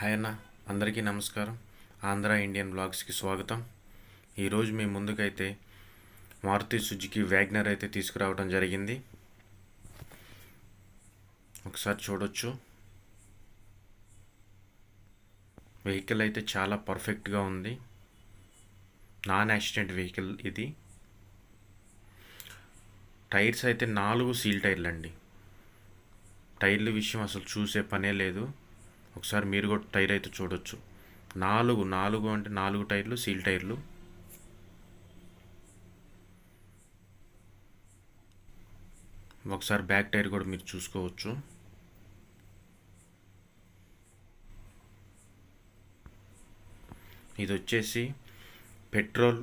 Hi అన్న, అందరికీ నమస్కారం. ఆంధ్ర ఇండియన్ బ్లాగ్స్కి స్వాగతం. ఈరోజు మీ ముందుకైతే మారుతి సుజుకి వ్యాగ్నర్ అయితే తీసుకురావడం జరిగింది. ఒకసారి చూడొచ్చు. వెహికల్ అయితే చాలా పర్ఫెక్ట్గా ఉంది. నాన్ యాక్సిడెంట్ వెహికల్ ఇది. టైర్స్ అయితే 4 సీల్ టైర్లు అండి. టైర్ల విషయం అసలు చూసే పనే లేదు. ఒకసారి మీరు కూడా టైర్ అయితే చూడొచ్చు. 4 అంటే 4 టైర్లు సీల్ టైర్లు. ఒకసారి బ్యాక్ టైర్ కూడా మీరు చూసుకోవచ్చు. ఇది వచ్చేసి పెట్రోల్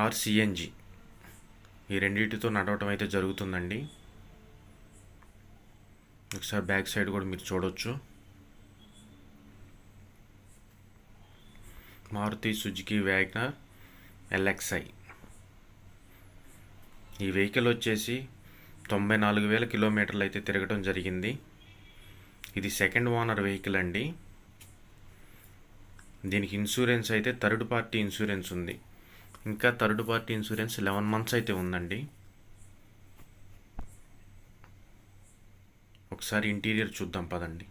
ఆర్ సిఎన్జి ఈ రెండింటితో నడవటం అయితే జరుగుతుందండి. ఒకసారి బ్యాక్ సైడ్ కూడా మీరు చూడొచ్చు. Maruti Suzuki WagonR LXI. ఈ వెహికల్ వచ్చేసి 94,000 కిలోమీటర్లు అయితే తిరగడం జరిగింది. ఇది సెకండ్ ఓనర్ వెహికల్ అండి. దీనికి ఇన్సూరెన్స్ అయితే థర్డ్ పార్టీ ఇన్సూరెన్స్ ఉంది. ఇంకా థర్డ్ పార్టీ ఇన్సూరెన్స్ 11 months అయితే ఉందండి. ఒకసారి ఇంటీరియర్ చూద్దాం పదండి.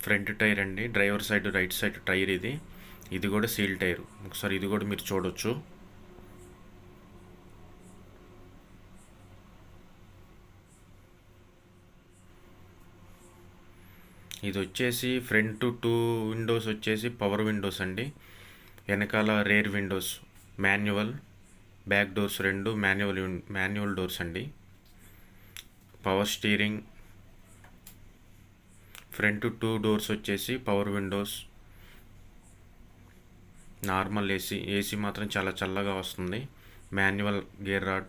ఫ్రంట్ టైర్ అండి, driver side right side tyre ఇది. ఇది కూడా సీల్ టైర్. ఒకసారి ఇది కూడా మీరు చూడొచ్చు. ఇది వచ్చేసి ఫ్రంట్ 2 విండోస్ వచ్చేసి పవర్ విండోస్ అండి. వెనకాల rear windows manual, back doors 2 manual doors అండి. Power steering. ఫ్రంట్ 2 డోర్స్ వచ్చేసి పవర్ విండోస్. నార్మల్ ఏసీ మాత్రం చాలా చల్లగా వస్తుంది. Manual gear rod.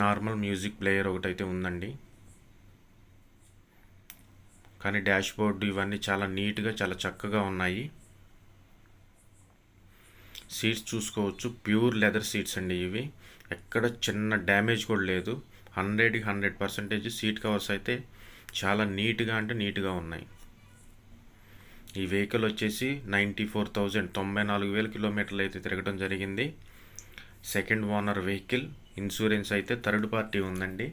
Normal music player ఒకటైతే ఉందండి. కానీ డాష్ బోర్డు ఇవన్నీ చాలా నీట్గా చాలా చక్కగా ఉన్నాయి. సీట్స్ చూసుకోవచ్చు. ప్యూర్ లెదర్ సీట్స్ అండి ఇవి. ఎక్కడ చిన్న డ్యామేజ్ కూడా లేదు. 100కి 100% సీట్ కవర్స్ అయితే చాలా నీట్గా ఉన్నాయి. ఈ వెహికల్ వచ్చేసి 94,000 కిలోమీటర్లు అయితే తిరగడం జరిగింది. Second owner vehicle. ఇన్సూరెన్స్ అయితే థర్డ్ పార్టీ ఉందండి.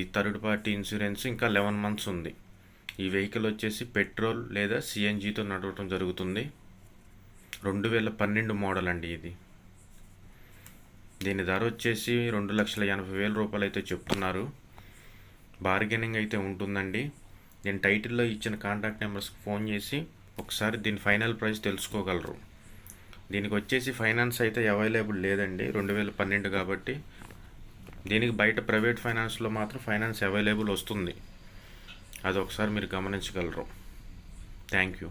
ఈ థర్డ్ పార్టీ ఇన్సూరెన్స్ ఇంకా 11 months ఉంది. ఈ వెహికల్ వచ్చేసి పెట్రోల్ లేదా సిఎన్జితో నడవటం జరుగుతుంది. 2012 మోడల్ అండి ఇది. దీని ధర వచ్చేసి 2,80,000 రూపాయలు అయితే చెప్తున్నారు. బార్గెనింగ్ అయితే ఉంటుందండి. నేను టైటిల్లో ఇచ్చిన కాంటాక్ట్ నెంబర్స్కి ఫోన్ చేసి ఒకసారి దీని ఫైనల్ ప్రైస్ తెలుసుకోగలరు. దీనికి వచ్చేసి ఫైనాన్స్ అయితే అవైలబుల్ లేదండి, 2012 కాబట్టి. దీనికి బయట ప్రైవేట్ ఫైనాన్స్లో మాత్రం ఫైనాన్స్ అవైలబుల్ వస్తుంది. అది ఒకసారి మీరు గమనించగలరు. Thank you.